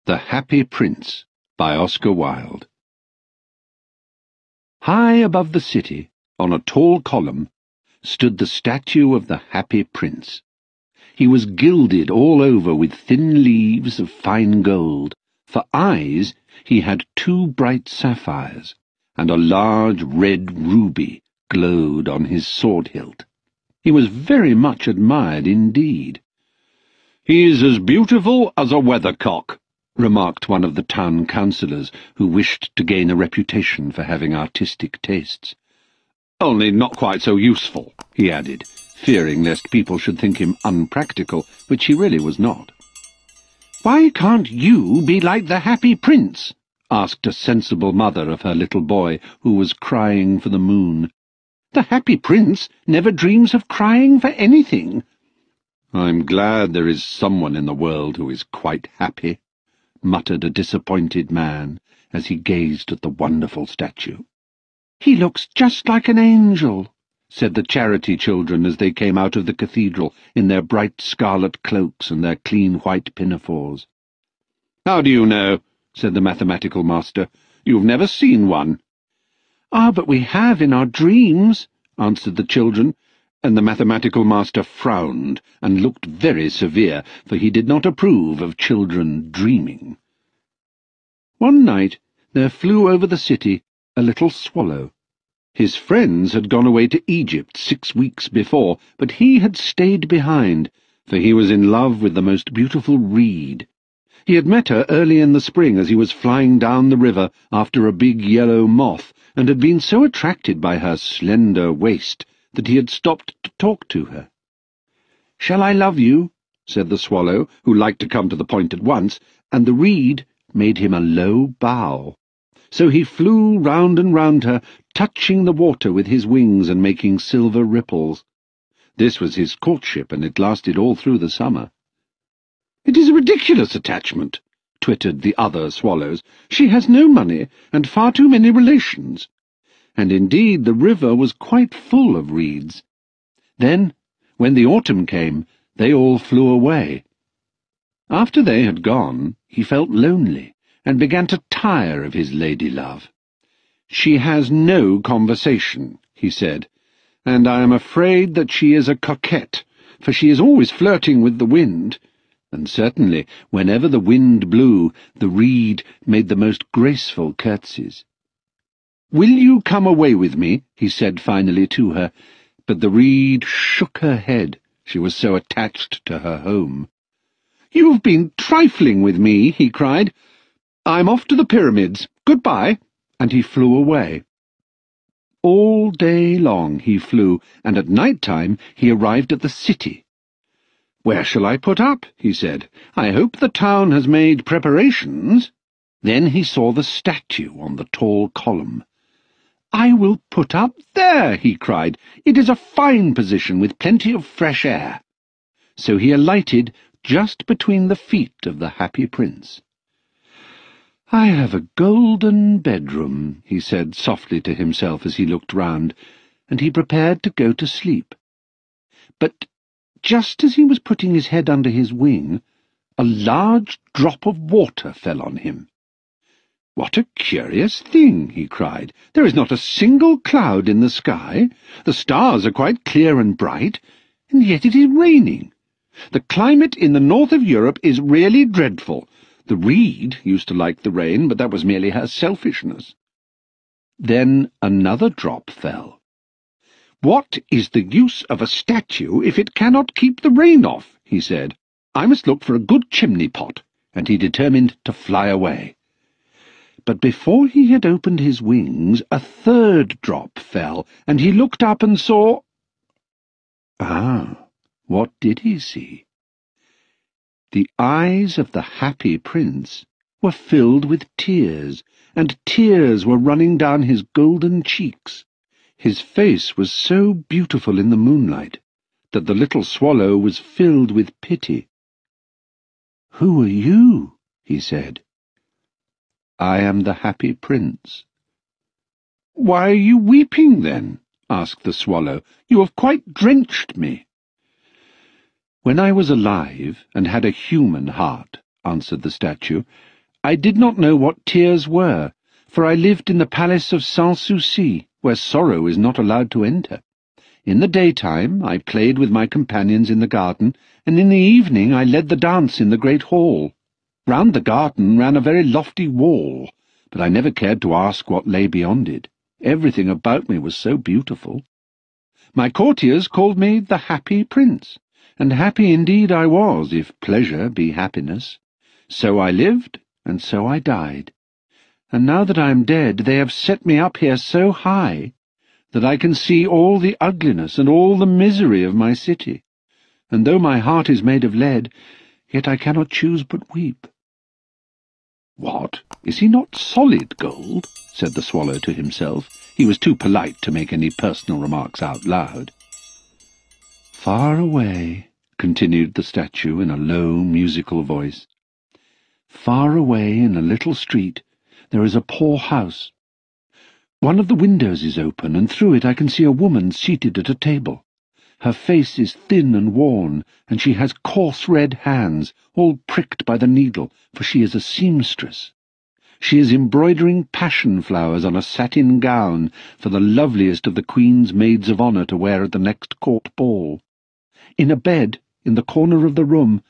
The Happy Prince by Oscar Wilde. High above the city, on a tall column, stood the statue of the Happy Prince. He was gilded all over with thin leaves of fine gold. For eyes he had 2 bright sapphires, and a large red ruby glowed on his sword hilt. He was very much admired indeed. "He is as beautiful as a weathercock," remarked one of the town councillors, who wished to gain a reputation for having artistic tastes. "Only not quite so useful," he added, fearing lest people should think him unpractical, which he really was not. "Why can't you be like the Happy Prince?" asked a sensible mother of her little boy, who was crying for the moon. "The Happy Prince never dreams of crying for anything." "I'm glad there is someone in the world who is quite happy," muttered a disappointed man as he gazed at the wonderful statue. "He looks just like an angel," said the charity children as they came out of the cathedral in their bright scarlet cloaks and their clean white pinafores. "How do you know?" said the mathematical master. "You've never seen one." "Ah, but we have in our dreams," answered the children, and the mathematical master frowned and looked very severe, for he did not approve of children dreaming. One night there flew over the city a little swallow. His friends had gone away to Egypt 6 weeks before, but he had stayed behind, for he was in love with the most beautiful reed. He had met her early in the spring as he was flying down the river after a big yellow moth, and had been so attracted by her slender waist that he had stopped to talk to her. "Shall I love you?" said the swallow, who liked to come to the point at once, and the reed made him a low bow. So he flew round and round her, touching the water with his wings and making silver ripples. This was his courtship, and it lasted all through the summer. "It is a ridiculous attachment," twittered the other swallows. "She has no money, and far too many relations." And indeed the river was quite full of reeds. Then, when the autumn came, they all flew away. After they had gone, he felt lonely, and began to tire of his lady-love. "She has no conversation," he said, "and I am afraid that she is a coquette, for she is always flirting with the wind." And certainly, whenever the wind blew, the reed made the most graceful curtsies. "Will you come away with me?" he said finally to her, but the reed shook her head, she was so attached to her home. "You've been trifling with me," he cried. "I'm off to the pyramids. Goodbye," and he flew away. All day long he flew, and at night-time he arrived at the city. "Where shall I put up?" he said. "I hope the town has made preparations." Then he saw the statue on the tall column. "I will put up there," he cried. "It is a fine position with plenty of fresh air." So he alighted just between the feet of the Happy Prince. "I have a golden bedroom," he said softly to himself as he looked round, and he prepared to go to sleep. But just as he was putting his head under his wing, a large drop of water fell on him. "What a curious thing!" he cried. "There is not a single cloud in the sky. The stars are quite clear and bright, and yet it is raining. The climate in the north of Europe is really dreadful. The reed used to like the rain, but that was merely her selfishness." Then another drop fell. "What is the use of a statue if it cannot keep the rain off?" he said. "I must look for a good chimney-pot," and he determined to fly away. But before he had opened his wings, a third drop fell, and he looked up and saw— what did he see? The eyes of the Happy Prince were filled with tears, and tears were running down his golden cheeks. His face was so beautiful in the moonlight that the little swallow was filled with pity. "Who are you?" he said. "I am the Happy Prince." "Why are you weeping, then?" asked the swallow. "You have quite drenched me." "When I was alive and had a human heart," answered the statue, I did not know what tears were, for I lived in the palace of Sans Souci, where sorrow is not allowed to enter. In the daytime I played with my companions in the garden, and in the evening I led the dance in the great hall. Round the garden ran a very lofty wall, but I never cared to ask what lay beyond it. Everything about me was so beautiful. My courtiers called me the Happy Prince, and happy indeed I was, if pleasure be happiness. So I lived, and so I died. And now that I am dead, they have set me up here so high that I can see all the ugliness and all the misery of my city. And though my heart is made of lead, yet I cannot choose but weep. "What, is he not solid gold?" said the swallow to himself. He was too polite to make any personal remarks out loud. "Far away," continued the statue in a low, musical voice, "far away in a little street there is a poor house. One of the windows is open, and through it I can see a woman seated at a table. Her face is thin and worn, and she has coarse red hands, all pricked by the needle, for she is a seamstress. She is embroidering passion flowers on a satin gown for the loveliest of the Queen's maids of honour to wear at the next court ball. In a bed, in the corner of the room,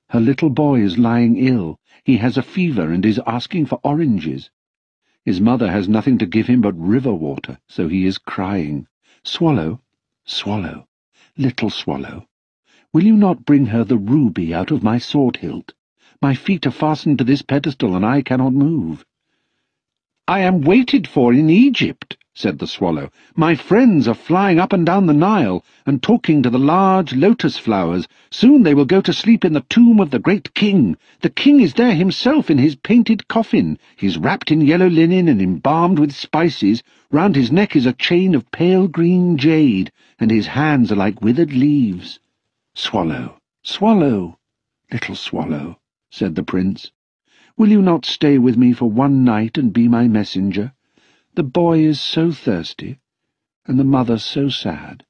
her little boy is lying ill. He has a fever and is asking for oranges. His mother has nothing to give him but river water, so he is crying. Swallow, swallow, little swallow, will you not bring her the ruby out of my sword hilt? My feet are fastened to this pedestal, and I cannot move." "I am waited for in Egypt," said the swallow. "My friends are flying up and down the Nile, and talking to the large lotus flowers. Soon they will go to sleep in the tomb of the great king. The king is there himself in his painted coffin. He is wrapped in yellow linen and embalmed with spices. Round his neck is a chain of pale green jade, and his hands are like withered leaves." "Swallow, swallow, little swallow," said the prince, "will you not stay with me for one night and be my messenger? The boy is so thirsty, and the mother so sad."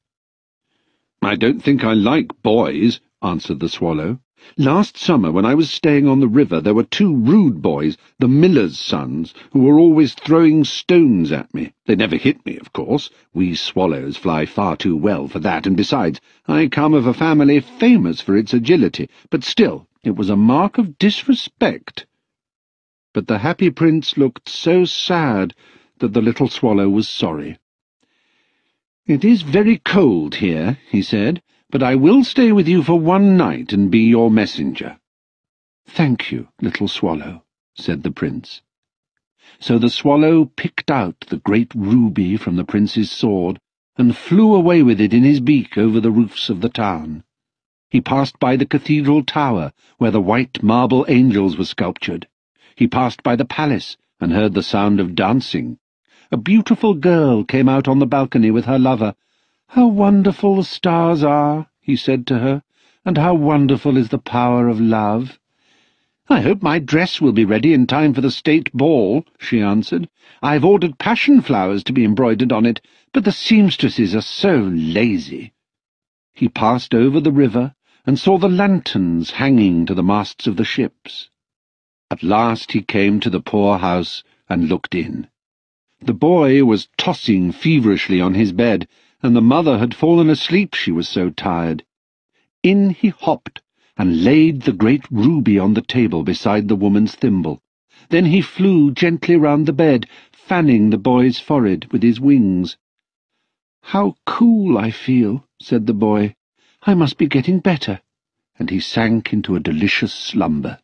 "I don't think I like boys," answered the swallow. "Last summer, when I was staying on the river, there were 2 rude boys, the miller's sons, who were always throwing stones at me. They never hit me, of course. We swallows fly far too well for that, and besides, I come of a family famous for its agility, but still, it was a mark of disrespect." But the Happy Prince looked so sad that the little swallow was sorry. "It is very cold here," he said, "but I will stay with you for one night and be your messenger." "Thank you, little swallow," said the prince. So the swallow picked out the great ruby from the prince's sword and flew away with it in his beak over the roofs of the town. He passed by the cathedral tower, where the white marble angels were sculptured. He passed by the palace and heard the sound of dancing. A beautiful girl came out on the balcony with her lover. "How wonderful the stars are," he said to her, "and how wonderful is the power of love." "I hope my dress will be ready in time for the state ball," she answered. "I've ordered passion flowers to be embroidered on it, but the seamstresses are so lazy." He passed over the river and saw the lanterns hanging to the masts of the ships. At last he came to the poor house and looked in. The boy was tossing feverishly on his bed, and the mother had fallen asleep, she was so tired. In he hopped, and laid the great ruby on the table beside the woman's thimble. Then he flew gently round the bed, fanning the boy's forehead with his wings. "How cool I feel," said the boy. "I must be getting better," and he sank into a delicious slumber.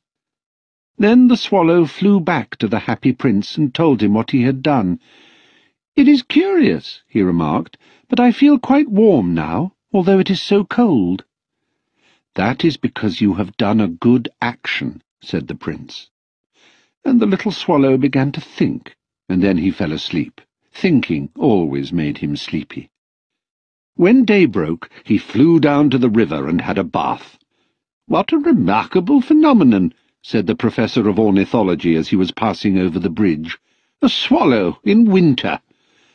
Then the swallow flew back to the Happy Prince and told him what he had done. "It is curious," he remarked, "but I feel quite warm now, although it is so cold." "That is because you have done a good action," said the prince. And the little swallow began to think, and then he fell asleep. Thinking always made him sleepy. When day broke, he flew down to the river and had a bath. "What a remarkable phenomenon," said the professor of ornithology as he was passing over the bridge. "A swallow in winter,"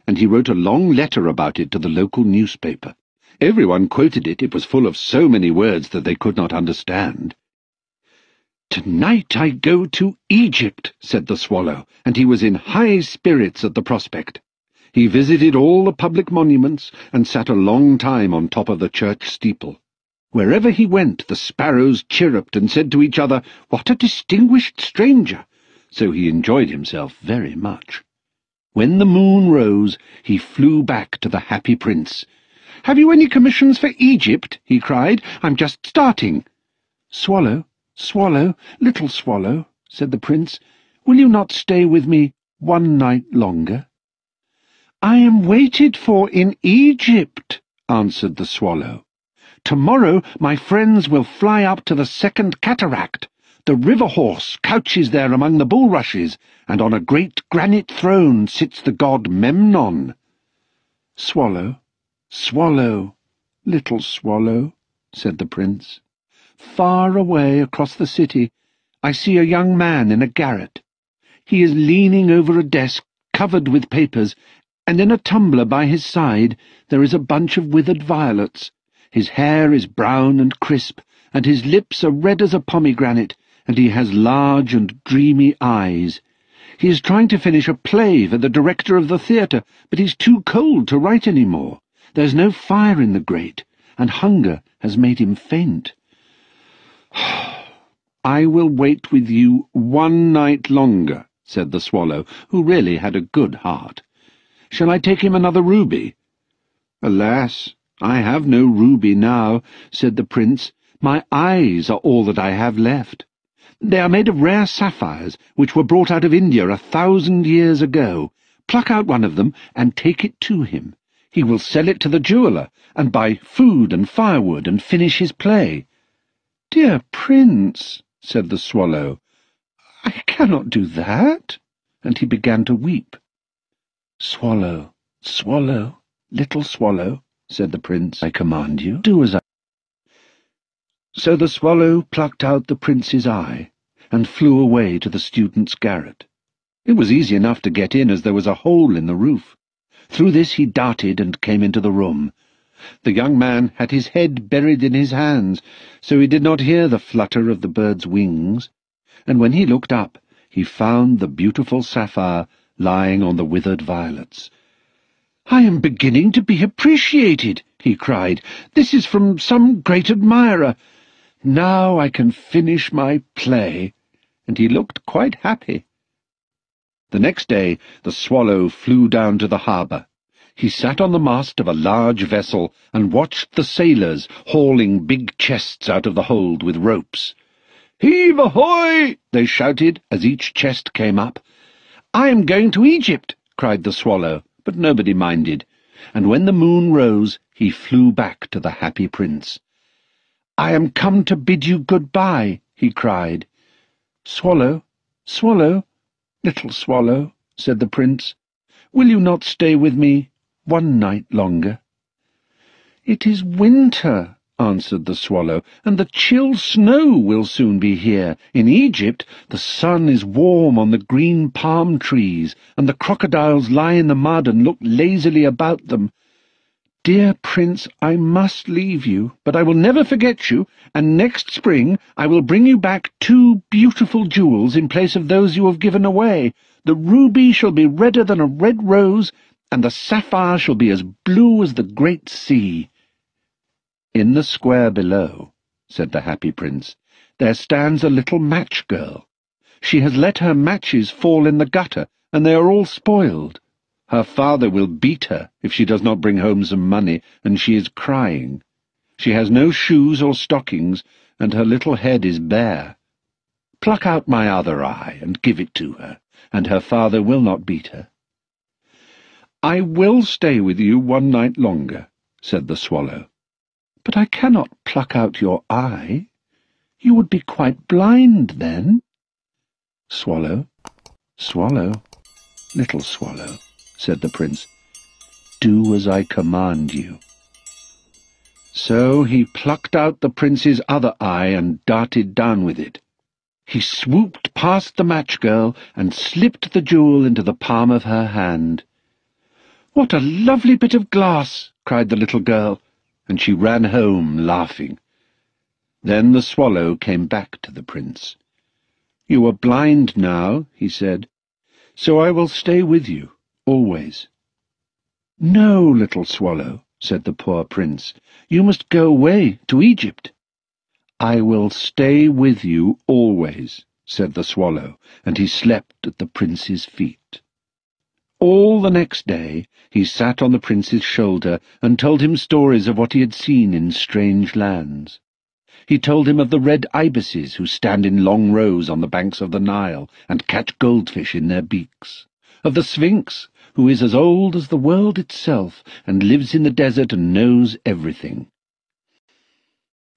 and he wrote a long letter about it to the local newspaper. Everyone quoted it. It was full of so many words that they could not understand. "Tonight I go to Egypt," said the Swallow, and he was in high spirits at the prospect. He visited all the public monuments and sat a long time on top of the church steeple. Wherever he went, the sparrows chirruped and said to each other, "What a distinguished stranger!" So he enjoyed himself very much. When the moon rose, he flew back to the happy prince. "Have you any commissions for Egypt?" he cried. "I'm just starting." "Swallow, Swallow, little Swallow," said the prince, "will you not stay with me one night longer?" "I am waited for in Egypt," answered the Swallow. "Tomorrow my friends will fly up to the second cataract. The river horse couches there among the bulrushes, and on a great granite throne sits the god Memnon." "Swallow, Swallow, little Swallow," said the prince. "Far away across the city I see a young man in a garret. He is leaning over a desk covered with papers, and in a tumbler by his side there is a bunch of withered violets. His hair is brown and crisp, and his lips are red as a pomegranate, and he has large and dreamy eyes. He is trying to finish a play for the director of the theatre, but he's too cold to write any more. There's no fire in the grate, and hunger has made him faint. "I will wait with you one night longer," said the Swallow, who really had a good heart. "Shall I take him another ruby?" "Alas, I have no ruby now," said the prince. "My eyes are all that I have left. They are made of rare sapphires, which were brought out of India 1,000 years ago. Pluck out one of them and take it to him. He will sell it to the jeweller, and buy food and firewood, and finish his play." "Dear prince," said the Swallow, "I cannot do that," and he began to weep. "Swallow, Swallow, little Swallow," said the prince, "I command you, do as I—" So the Swallow plucked out the prince's eye, and flew away to the student's garret. It was easy enough to get in, as there was a hole in the roof. Through this he darted and came into the room. The young man had his head buried in his hands, so he did not hear the flutter of the bird's wings, and when he looked up, he found the beautiful sapphire lying on the withered violets. "I am beginning to be appreciated," he cried. "This is from some great admirer. Now I can finish my play," and he looked quite happy. The next day the Swallow flew down to the harbour. He sat on the mast of a large vessel and watched the sailors hauling big chests out of the hold with ropes. "Heave ahoy!" they shouted as each chest came up. "I am going to Egypt," cried the Swallow, but nobody minded, and when the moon rose he flew back to the happy prince. "I am come to bid you good-bye," he cried. "Swallow, Swallow, little Swallow," said the prince, "will you not stay with me one night longer?" "It is winter," answered the Swallow, "and the chill snow will soon be here. In Egypt the sun is warm on the green palm trees, and the crocodiles lie in the mud and look lazily about them. Dear prince, I must leave you, but I will never forget you, and next spring I will bring you back 2 beautiful jewels in place of those you have given away. The ruby shall be redder than a red rose, and the sapphire shall be as blue as the great sea." "In the square below," said the happy prince, "there stands a little match girl. She has let her matches fall in the gutter, and they are all spoiled. Her father will beat her if she does not bring home some money, and she is crying. She has no shoes or stockings, and her little head is bare. Pluck out my other eye and give it to her, and her father will not beat her." "I will stay with you one night longer," said the Swallow, "but I cannot pluck out your eye. You would be quite blind then." "Swallow, Swallow, little Swallow," said the prince, "do as I command you." So he plucked out the prince's other eye and darted down with it. He swooped past the match girl and slipped the jewel into the palm of her hand. "What a lovely bit of glass!" cried the little girl, and she ran home laughing. Then the Swallow came back to the prince. "You are blind now," he said, "so I will stay with you, always." "No, little swallow," said the poor prince, "you must go away to Egypt." "I will stay with you always," said the swallow, and he slept at the prince's feet. All the next day he sat on the prince's shoulder and told him stories of what he had seen in strange lands. He told him of the red ibises who stand in long rows on the banks of the Nile and catch goldfish in their beaks, of the Sphinx, who is as old as the world itself and lives in the desert and knows everything.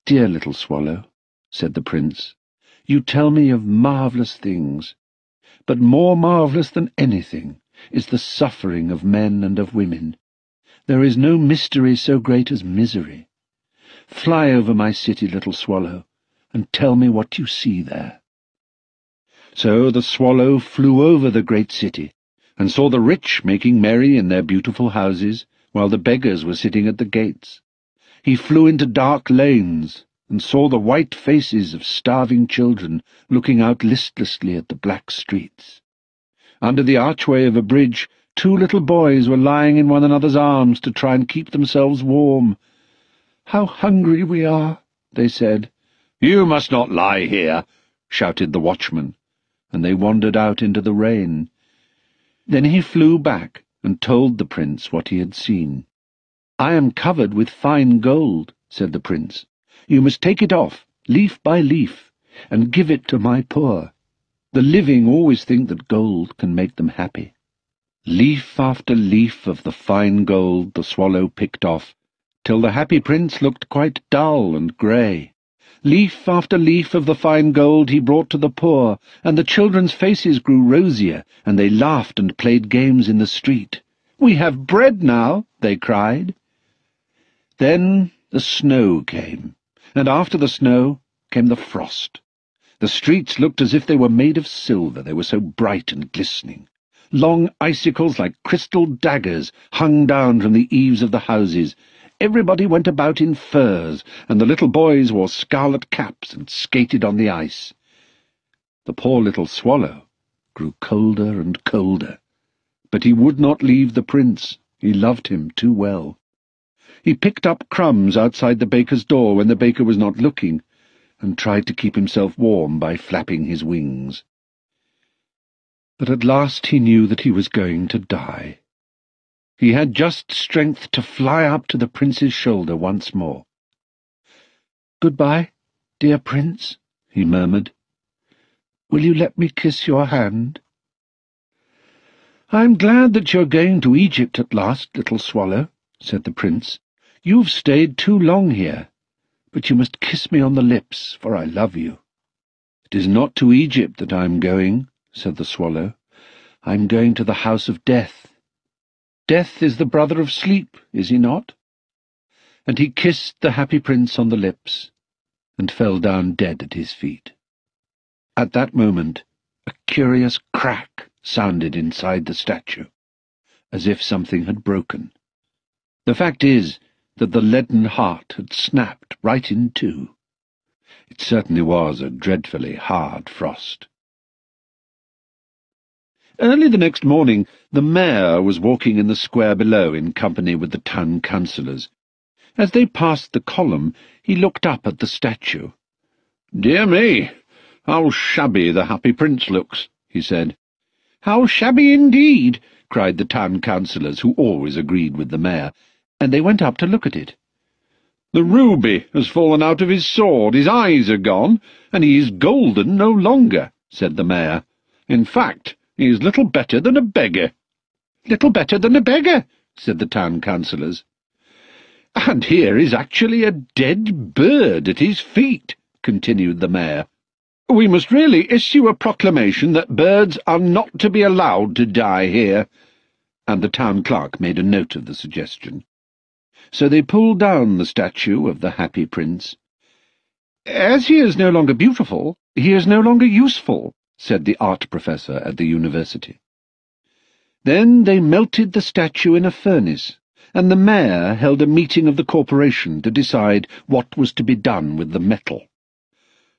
"Dear little swallow," said the prince, "you tell me of marvellous things, but more marvellous than anything is the suffering of men and of women. There is no mystery so great as misery. Fly over my city, little swallow, and tell me what you see there." So the swallow flew over the great city, and saw the rich making merry in their beautiful houses, while the beggars were sitting at the gates. He flew into dark lanes, and saw the white faces of starving children looking out listlessly at the black streets. Under the archway of a bridge, 2 little boys were lying in one another's arms to try and keep themselves warm. "How hungry we are," they said. "You must not lie here," shouted the watchman, and they wandered out into the rain. Then he flew back and told the prince what he had seen. "I am covered with fine gold," said the prince. "You must take it off, leaf by leaf, and give it to my poor. The living always think that gold can make them happy." Leaf after leaf of the fine gold the swallow picked off, till the happy prince looked quite dull and grey. Leaf after leaf of the fine gold he brought to the poor, and the children's faces grew rosier, and they laughed and played games in the street. "We have bread now," they cried. Then the snow came, and after the snow came the frost. The streets looked as if they were made of silver, they were so bright and glistening. Long icicles like crystal daggers hung down from the eaves of the houses. Everybody went about in furs, and the little boys wore scarlet caps and skated on the ice. The poor little swallow grew colder and colder, but he would not leave the prince. He loved him too well. He picked up crumbs outside the baker's door when the baker was not looking, and tried to keep himself warm by flapping his wings. But at last he knew that he was going to die. He had just strength to fly up to the prince's shoulder once more. "Goodbye, dear prince," he murmured. "Will you let me kiss your hand?" "I'm glad that you're going to Egypt at last, little swallow," said the prince. "You've stayed too long here, but you must kiss me on the lips, for I love you." "It is not to Egypt that I am going," said the swallow. "I am going to the house of death. Death is the brother of sleep, is he not?" And he kissed the happy prince on the lips, and fell down dead at his feet. At that moment a curious crack sounded inside the statue, as if something had broken. The fact is that the leaden heart had snapped right in two. It certainly was a dreadfully hard frost. Early the next morning the mayor was walking in the square below in company with the town councillors. As they passed the column, he looked up at the statue. "Dear me, how shabby the happy prince looks," he said. "How shabby indeed!" cried the town councillors, who always agreed with the mayor, and they went up to look at it. "The ruby has fallen out of his sword, his eyes are gone, and he is golden no longer," said the mayor. "In fact, he is little better than a beggar." "Little better than a beggar," said the town councillors. "And here is actually a dead bird at his feet," continued the mayor. "We must really issue a proclamation that birds are not to be allowed to die here." And the town clerk made a note of the suggestion. So they pulled down the statue of the happy prince. "As he is no longer beautiful, he is no longer useful," said the art professor at the university. Then they melted the statue in a furnace, and the mayor held a meeting of the corporation to decide what was to be done with the metal.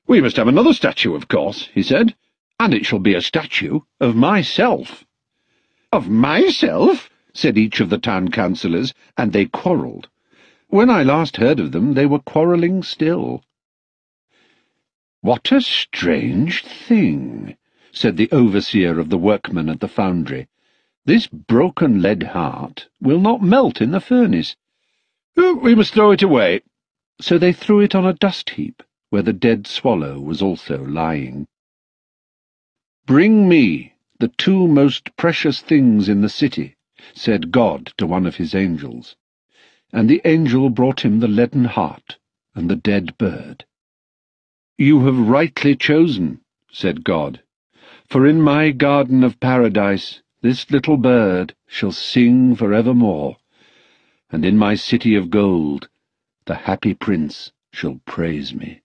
"We must have another statue, of course," he said, and it shall be a statue of myself." "Of myself?" said each of the town councillors, and they quarrelled. When I last heard of them, they were quarrelling still. "What a strange thing," said the overseer of the workmen at the foundry. "This broken lead heart will not melt in the furnace. We must throw it away." So they threw it on a dust heap, where the dead swallow was also lying. "Bring me the two most precious things in the city," said God to one of his angels. And the angel brought him the leaden heart and the dead bird. "You have rightly chosen," said God, "for in my garden of paradise this little bird shall sing for evermore, and in my city of gold the happy prince shall praise me."